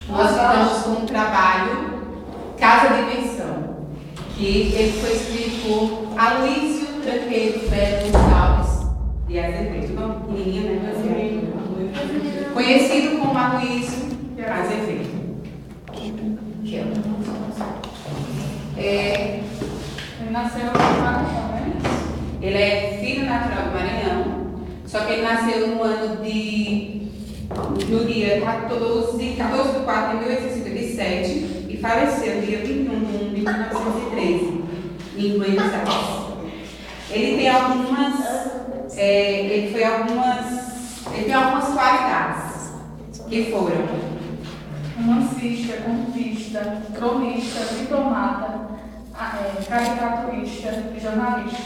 nós ficamos com um trabalho Casa de Pensão, que ele foi escrito por Aloísio Tranqueiro Belo Gonçalves de Azevedo, uma pequenininha, né? Conhecido como Aloísio Azevedo. Ele nasceu no Maranhão, né? Ele é filho natural do Maranhão, só que ele nasceu no dia 14 de 4 de 1857 e faleceu no dia 21 de 1 de 1913, em Buenos Aires. Ele tem algumas qualidades que foram Romancista, contista, cronista, diplomata, caricaturista, jornalista,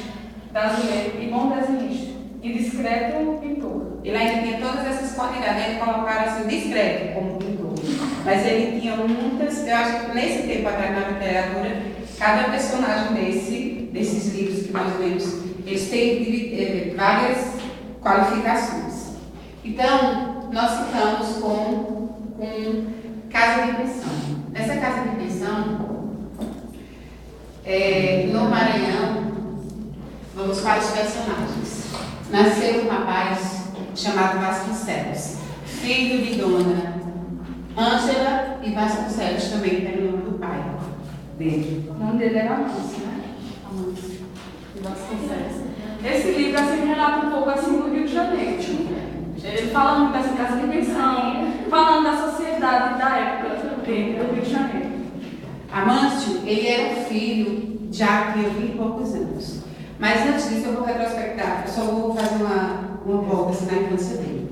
brasileiro e bom desenhista, e discreto pintor. Ele ainda tinha todas essas qualidades, ele colocaram assim, discreto como pintor. Mas ele tinha muitas, eu acho que nesse tempo atrás na literatura, cada personagem desses livros que nós lemos, eles têm várias qualificações. Então, nós ficamos com Casa de Pensão. Nessa Casa de Pensão, no Maranhão, vamos para os personagens. Nasceu um rapaz chamado Vasconcelos, filho de Dona Ângela e Vasconcelos também, que era o nome do pai dele. O nome dele era Amâncio, né? Amâncio e Vasconcelos. Esse livro assim, relata um pouco assim do Rio de Janeiro. Ele fala muito dessa casa de pensão, falando da sociedade da época dele, do Rio de Janeiro. Amâncio, ele era um filho, já tinha 20 e poucos anos. Mas antes disso eu vou retrospectar, eu só vou fazer uma volta assim, na infância dele.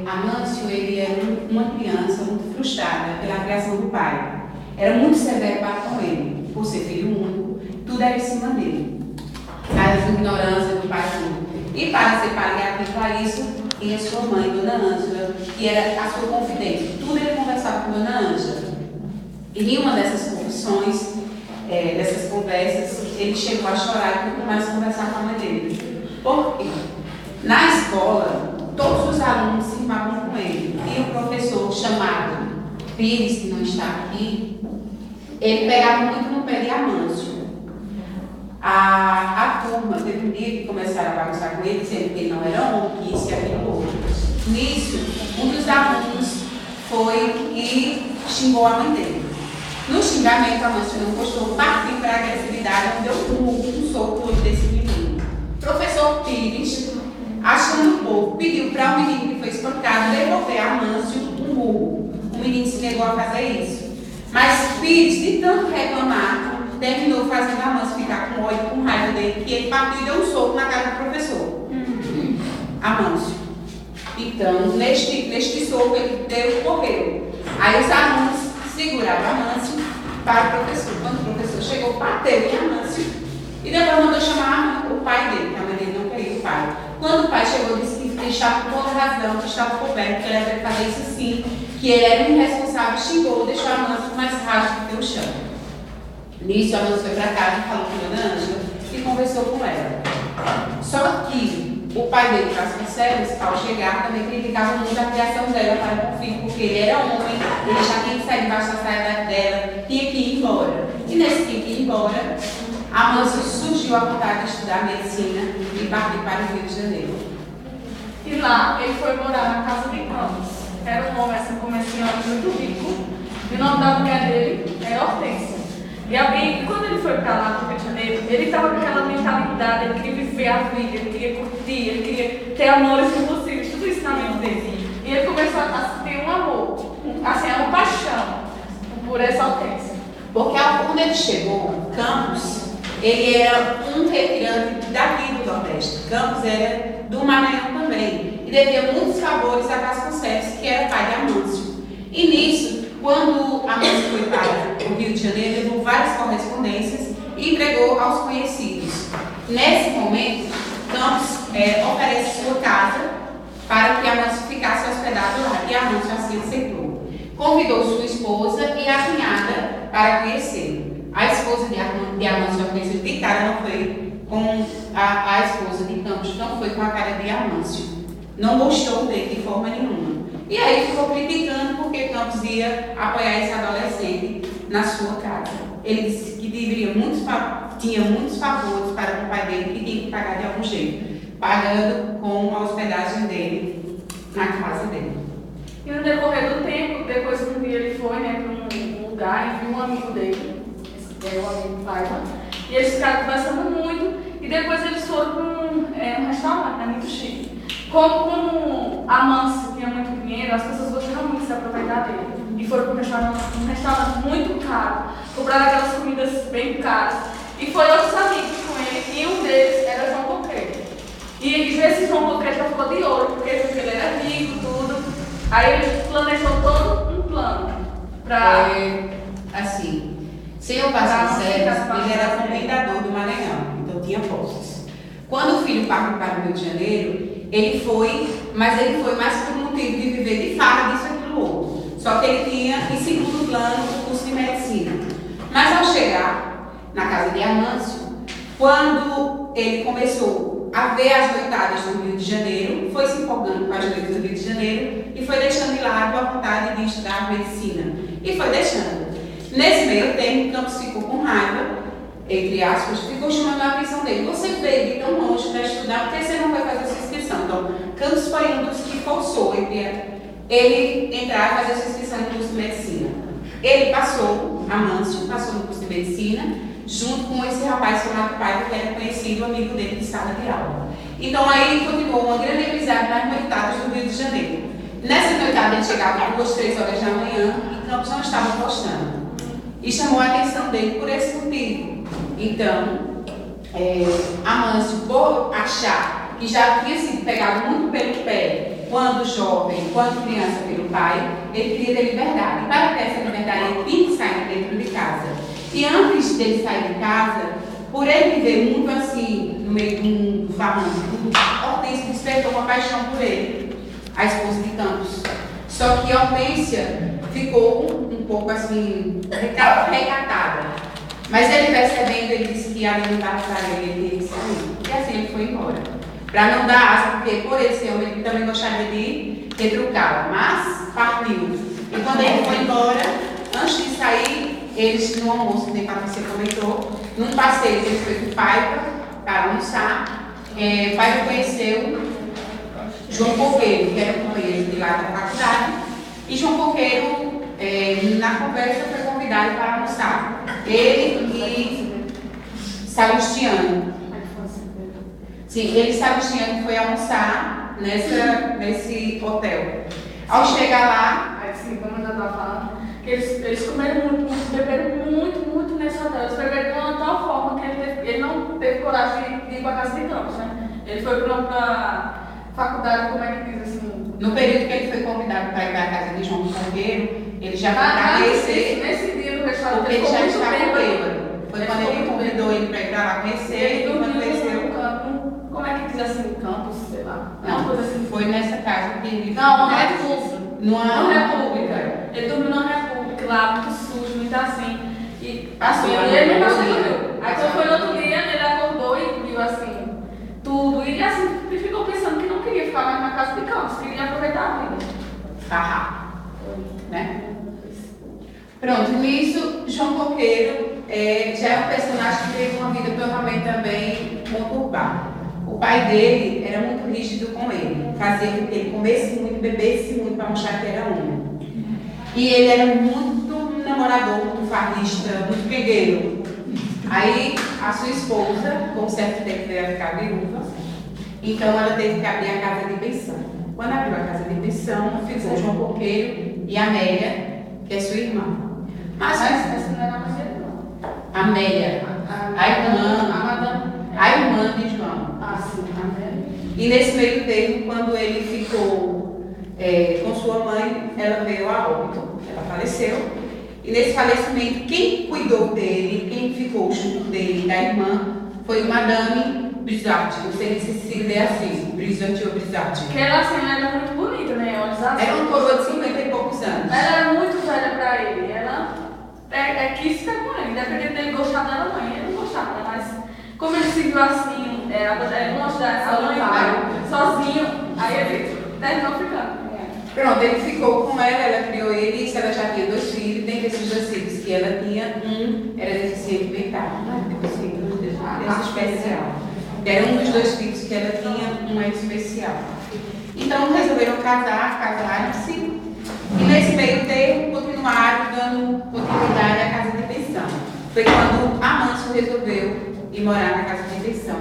Amâncio, ele era uma criança muito frustrada pela criação do pai. Era muito severo para com ele, por ser filho único, tudo era em cima dele. As ignorâncias do pai tudo. E para ser paliativo a isso, e a sua mãe, Dona Ângela, que era a sua confidente. Tudo ele conversava com Dona Ângela. E em uma dessas confissões, dessas conversas, ele chegou a chorar e começou a conversar com a mãe dele. Por quê? Na escola, todos os alunos se irmavam com ele. E o professor chamado Pires, que não está aqui, ele pegava muito no pé de Amâncio. A turma teve um dia que começaram a bagunçar com ele, dizendo que ele não era homem, que isso e aquilo outro. Nisso, um dos alunos foi e xingou a mãe dele. No xingamento, Amâncio não gostou, partiu para a agressividade e deu um soco no olho desse menino. O professor Pires, achando pouco, pediu para o menino que foi espancado devolver a Amâncio um burro. O menino se negou a fazer isso. Mas Pires, de tanto reclamar, terminou fazendo Amâncio ficar com ódio, com raiva dele, que ele partiu e deu um soco na cara do professor. Amâncio. Então, neste soco, ele deu e correu. Aí os alunos seguraram Amâncio para o professor. Quando o professor chegou, bateu em Amâncio e depois mandou chamar o pai dele, que a mãe dele não queria o pai. Quando o pai chegou, disse que ele estava com toda razão, que estava coberto, que ele deve fazer isso sim, que ele era um irresponsável, xingou, deixou Amâncio mais raso do que o chão. Nisso, a Amâncio foi para casa e falou com a Dona Ângela e conversou com ela. Só que o pai dele, Vasconcelos, ao chegar, também criticava muito a criação dela para com o filho, porque ele era homem, ele já tinha que sair debaixo da saia dela, tinha que ir embora. E nesse tinha que ir embora, Amâncio surgiu a vontade de estudar medicina e partir para o Rio de Janeiro. E lá ele foi morar na casa de Campos. Era um homem, assim, comerciante muito rico. E o nome da mulher dele era Hortência. E quando ele foi para lá, no Rio de Janeiro, ele estava com aquela mentalidade, ele queria viver a vida, ele queria curtir, ele queria ter amores impossíveis, tudo isso na mente dele. E ele começou a ter um amor, assim, uma paixão por essa Hortência. Porque quando ele chegou, Campos, ele era um retirante daqui do Nordeste. Campos era do Maranhão também. E devia muitos favores a Vasconcelos, que era pai de Amâncio. E nisso, quando Amâncio foi para o Rio de Janeiro, levou várias correspondências e entregou aos conhecidos. Nesse momento, Campos oferece sua casa para que Amâncio ficasse hospedado lá, e Amâncio assim aceitou. Convidou sua esposa e a cunhada para conhecê-lo. A esposa de Amâncio, a conheceu de cara, não foi com a esposa de Campos, não foi com a cara de Amâncio. Não gostou dele de forma nenhuma. E aí ficou criticando porque Campos ia apoiar esse adolescente na sua casa. Ele disse que tinha muitos favores para com o pai dele que tinha que pagar de algum jeito, pagando com a hospedagem dele na casa dele. E no decorrer do tempo, depois um dia ele foi, né, para um lugar e viu um amigo dele, esse um amigo Paiva, e eles ficaram conversando muito, e depois eles foram para um restaurante, né, muito chique. Como a Amâncio tinha muito dinheiro, as pessoas gostaram muito de se aproveitar dele. E foram para um restaurante muito caro, compraram aquelas comidas bem caras. E foi outros amigos com ele, e um deles era João Coqueiro. E esse João Coqueiro já ficou de ouro, porque ele era rico, tudo. Aí ele planejou todo um plano para. Assim, senhor Vasconcelos, ele era comendador do Maranhão, então tinha posses. Quando o filho partiu para o Rio de Janeiro, ele foi mais por motivo de viver de farra, disso, aquilo, outro. Só que ele tinha em segundo plano o curso de medicina. Mas ao chegar na casa de Amâncio, quando ele começou a ver as noitadas do Rio de Janeiro, foi se empolgando com as noites do Rio de Janeiro e foi deixando de lado a vontade de estudar medicina. E foi deixando. Nesse meio tempo, Campos ficou com raiva, entre aspas, ficou chamando a atenção dele. Você veio de tão longe para estudar, por que você não vai fazer a sua inscrição? Então, Campos foi um dos que forçou ele entrar e fazer a sua inscrição no curso de medicina. Ele passou, Amâncio, passou no curso de medicina, junto com esse rapaz chamado Paiva, que era conhecido, amigo dele de sala de aula. Então, aí continuou uma grande amizade nas noitadas do Rio de Janeiro. Nessa noitada, ele chegava 2, 3 horas da manhã e Campos não estava gostando. E chamou a atenção dele por esse motivo. Então, Amâncio, por achar que já tinha sido pegado muito pelo pé, quando jovem, quando criança pelo pai, ele queria ter liberdade. E para ter essa liberdade, ele tinha que sair dentro de casa. E antes dele sair de casa, por ele viver muito assim, no meio de um farrão, Hortência despertou uma paixão por ele, a esposa de Campos. Só que Hortência ficou um pouco assim, recatada. Mas ele percebendo, ele disse que ali não dava para ele teria que sair. E assim ele foi embora. Para não dar asa, porque por esse homem ele também gostaria de retrucá-la. Mas partiu. E quando ele foi embora, antes de sair, eles no almoço, que nem Patrícia comentou, num passeio que ele foi com o Paiva para almoçar, Paiva conheceu João Coqueiro, que era companheiro de lá da faculdade. E João Coqueiro, na conversa, foi convidado para almoçar. Ele e Salustiano. Sim, ele e Salustiano foi almoçar nesse hotel. Ao chegar lá, Assim, como eu já estava falando, que eles comeram muito, beberam muito nesse hotel. Eles beberam de uma tal forma que ele não teve coragem de ir para a casa de Campos, né? Ele foi para a faculdade, como é que diz assim? No período que ele foi convidado para ir para a casa de João Coqueiro, ele já foi para conhecer. Nesse dia no restaurante, porque ele já estava bêbado. Foi quando ele muito convidou ele para ir para lá conhecer. Ele dormiu conheceu. no campo. Como é que diz assim? Campos, sei lá. Não, coisa assim. foi nessa casa que ele. Não, uma república. Numa república. Ele dormiu numa república lá, muito sujo, muito assim. E assim, Passou, ele me né? dormiu. Aí quando foi no outro dia, ele acordou e viu assim, tudo. E assim, ele ficou pensando que não queria ficar mais na casa de Campos, queria aproveitar a vida. Farra. Né? Pronto, nisso, João Coqueiro já é um personagem que teve uma vida provavelmente também conturbada. O pai dele era muito rígido com ele, fazia com que ele comesse muito, bebesse muito para mostrar que era homem. E ele era muito namorador, muito farrista, muito pegueiro. Aí a sua esposa, com um certo tempo, veio a ficar viúva, então ela teve que abrir a casa de pensão. Quando abriu a casa de pensão, ficou João Coqueiro e Amélia, que é sua irmã. Mas essa não era a mãe dele, não. Amélia, a irmã de João. Ah, sim, Amélia. E nesse meio tempo, quando ele ficou com sua mãe, ela veio a óbito, ela faleceu. E nesse falecimento, quem cuidou dele, quem ficou junto dele, da irmã, foi Madame Brizard. Não sei se lê assim, Brizard ou Brizard. Porque ela assim, era muito bonita, né? Era uma coroa de 50 e poucos anos. Ela era muito velha pra ele. Ela quis ficar com ele, independente dele gostar dela, mãe. Ele não gostava, mas como ele se viu assim, longe da mãe, sozinho, aí ele terminou ficando. Pronto, ele ficou com ela criou ele e ela tinha era deficiente mental, não é deficiente, criança especial. Era um dos 2 filhos que ela tinha, um especial. Então resolveram casaram-se, e nesse meio tempo continuaram dando continuidade à casa de pensão. Foi quando Amâncio resolveu ir morar na casa de pensão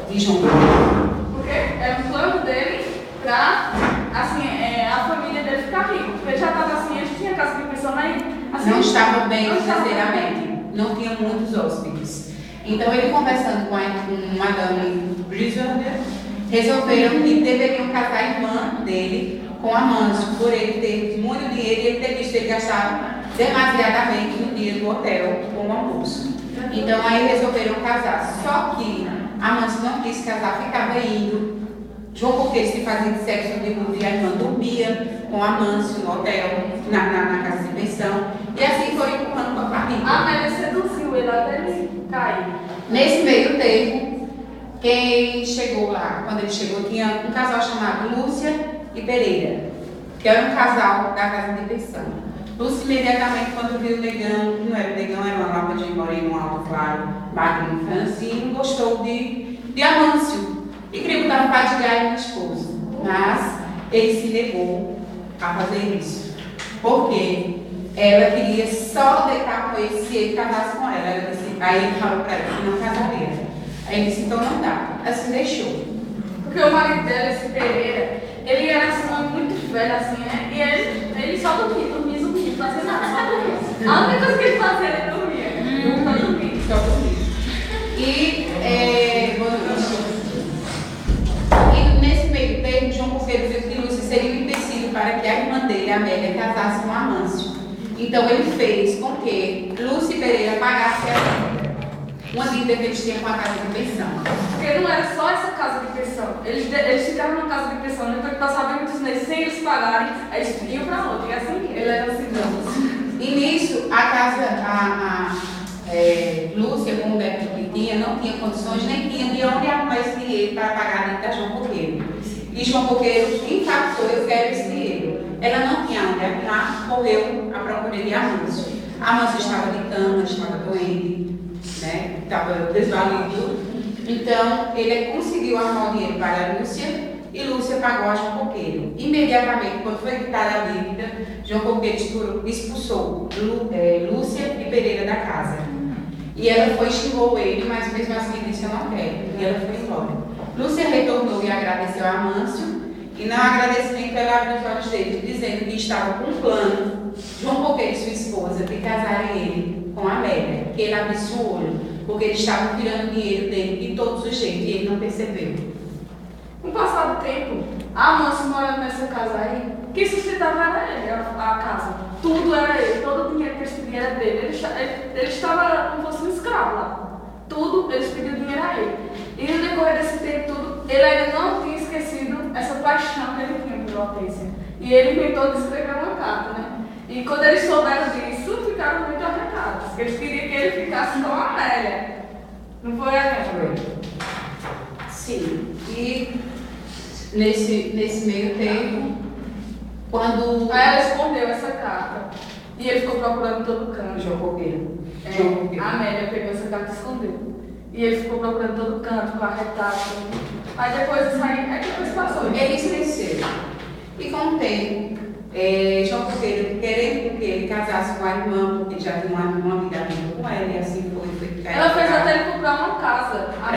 de João Coqueiro. Porque era um plano dele para a família dele ficar rica. Porque ele já estava assim, ele tinha casa de pensão aí. Assim, não estava bem financeiramente, não tinha muitos hóspedes. Então ele conversando com Madame Brisonder, resolveram que deveriam casar a irmã dele com Amâncio, por ele ter muito dinheiro e ele ter visto ele gastar demasiadamente no dia do hotel com o almoço. Então aí resolveram casar. Só que Amâncio não quis casar, ficava indo. João Coqueiro se fazia de sexo de luz e a irmã dormia com Amâncio no hotel, na casa de pensão. E assim foram empurrando com a barriga. Mas ele seduziu ele até ele cair. Nesse meio tempo, quem chegou lá, quando ele chegou, tinha um casal chamado Lúcia e Pereira, que era um casal da casa de pensão. Lúcia imediatamente, quando viu o negão, que não era o negão, era uma lapa de moreno alto, claro, magrinho, franzino, gostou de Amâncio e queria botar um fadigar no esposo. Mas ele se negou a fazer isso, porque ela queria só deitar com ele se ele casasse com ela. Ela disse, aí ele falou para ela que não casaria. Aí ele disse, então não dá. Assim deixou. Porque o marido dela, esse Pereira, ele era assim, muito velho, assim, né? E ele só dormia, não fazia nada, só dormia. A única coisa que ele fazia era dormir. Só dormia. Só dormia. E nesse meio tempo, João Coqueiro viu que Lúcia seria um empecilho para que a irmã dele, Amélia, casasse com Amâncio. Então ele fez com que Lúcia e Pereira pagassem a dívida. Uma dívida que eles tinham com a casa de pensão. Porque não era só essa casa de pensão. Eles ficaram na casa de pensão, então ele passava muitos meses sem eles pagarem, aí eles iam para outra. E assim ele era ciganos. E nisso, a casa, Lúcia, com o débito que tinha, não tinha condições, nem tinha de onde arrumar esse dinheiro para pagar a dívida da João Coqueiro. E João Coqueiro impactou, eu quero esse dinheiro. Ela não tinha onde arrumar, correu à procura de Amâncio. Amâncio estava de cama, estava doente, né? Estava desvalido. Então, ele conseguiu arrumar o dinheiro para a Lúcia e Lúcia pagou a João Coqueiro. Imediatamente, quando foi quitada a dívida, João Coqueiro expulsou Lúcia e Pereira da casa. E ela foi, xingou ele, mas mesmo assim ele disse, eu não quero. E ela foi embora. Lúcia retornou e agradeceu a Amâncio. E no agradecimento ela abriu os olhos dele, dizendo que estava com um plano, João Coqueiro e sua esposa, de casarem ele com Amélia, que ele abriu o olho, porque eles estavam tirando dinheiro dele de todos os jeitos, e ele não percebeu. Com o passar do tempo, a Amâncio morando nessa casa aí, quem sustentava era ele, a casa. Tudo era ele, todo o dinheiro que eles pediam era dele. Ele estava como se fosse um escravo lá. Tudo, eles pediam dinheiro a ele. E no decorrer desse tempo tudo, ele ainda não tinha esquecido essa paixão que ele tinha por Hortência. E ele inventou de escrever uma carta, né? E quando eles souberam disso, ficaram muito afetados. Eles queriam que ele ficasse com a Amélia. Não foi a Amélia? Sim. E nesse meio tempo, quando... Aí ela escondeu essa carta. E ele ficou procurando todo canto. João Coqueiro. A Amélia pegou essa carta e escondeu. E ele ficou procurando todo canto, com a retrato. Aí depois passou. Ele esqueceu. E com o tempo, João Coqueiro, querendo que ele casasse com a irmã, porque já tinha uma vida amiga com ela, e assim foi. Ela